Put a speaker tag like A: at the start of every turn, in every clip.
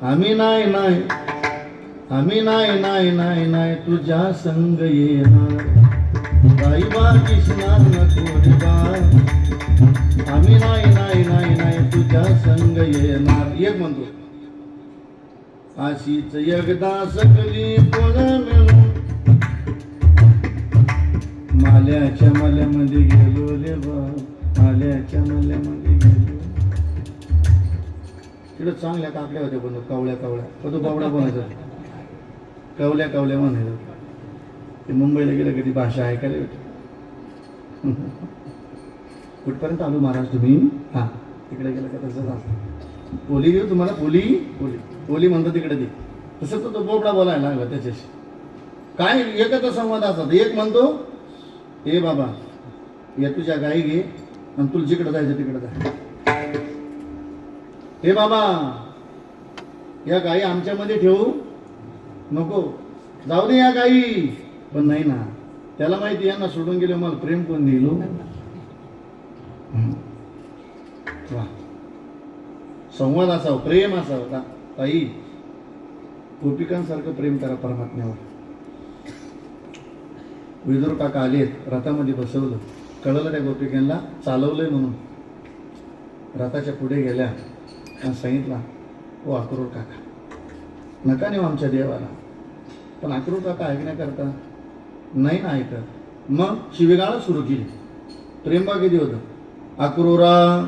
A: आम्ही नाही नाही आम्ही नाही नाही नाही नाही तुझ्या संग येणार बाई बा दिसणार नको रे बा आम्ही नाही नाही नाही नाही तुझ्या संग येणार. एक म्हणतो अशीच एकदा सकली पोळा मिळून माल्याच्या मल्यामध्ये गेलो रे बा माल्याच्या मल्यामध्ये गेलो. तिकडे चांगल्या काकड्या होत्या पण कावळ्या कावळ्या तो बावडा कोणाचा कवल्या कवल्या म्हणायचं. ते मुंबईला गेलं कधी भाषा ऐकायला भेट. कुठपर्यंत आलो महाराज तुम्ही? हा तिकडे गेलं का तसंच असतं. पोली घेऊ तुम्हाला पोली पोली पोली म्हणतो तिकडे ती तसं तो बोबडा बोलायला लागला त्याच्याशी. काय एकच संवाद असतात. एक म्हणतो ए बाबा या तुझ्या गाई घे आणि तुला जिकडे जायचं तिकडे जाय. हे बाबा या गाई आमच्यामध्ये ठेवू नको जाऊ दे या गाई. पण नाही ना त्याला माहिती यांना सोडून गेले मला प्रेम कोण दिलो. वा संवाद असावं प्रेम असावं का ताई. गोपिकांसारखं प्रेम करा परमात्म्यावर. विदुर काका आलेत रथामध्ये बसवलं कळलं त्या गोपिकांना चालवलंय म्हणून. रथाच्या पुढे गेल्या आणि सांगितला ओ अक्रूर काका नका नेऊ आमच्या देवाला. पण अक्रूर काका ऐकण्याकरता नाही ना ऐकत. मग शिवीगाळ सुरू केली. प्रेम बा किती होतं. अक्रूरा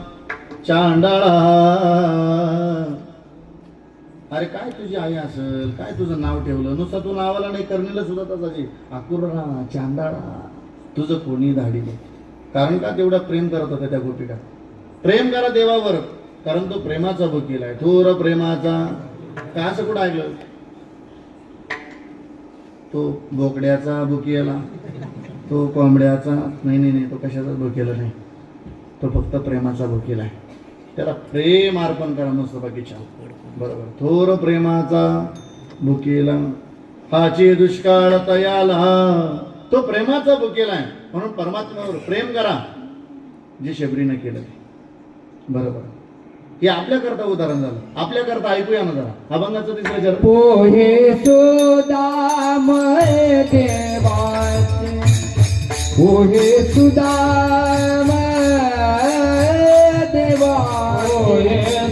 A: चांडाळा अरे काय तुझी आई असेल काय तुझं नाव ठेवलं नुसतं तू नावाला नाही करणीला सुद्धा तसाची अक्रूरा चांडाळा तुझं कोणी धाडी नाही. कारण का तेवढा प्रेम करत होता त्या गोपिका. प्रेम करा देवावर कारण तो प्रेमाचा वकील आहे. थोर प्रेमाचा का असं कुठं ऐकलं. तो बोकड्याचा बुकियाला तो कोंबड्याचा नाही नाही नाही तो कशाचाच बुकियाला नाही. तो फक्त प्रेमाचा वकील आहे. त्याला प्रेम अर्पण करा मस्त बाकीच्या बरोबर. थोर प्रेमाचा बुकेला हाची दुष्काळ तयाला तो प्रेमाचा बुकेला आहे. म्हणून परमात्म्यावर प्रेम करा जे शबरीनं केलं बरोबर. हे आपल्याकरता उदाहरण झालं. आपल्याकरता ऐकूया ना जरा अभंगाचं तिसरं चरण.
B: पोहे सुदामय देवाचे पोहे सुदामय देवा पोहे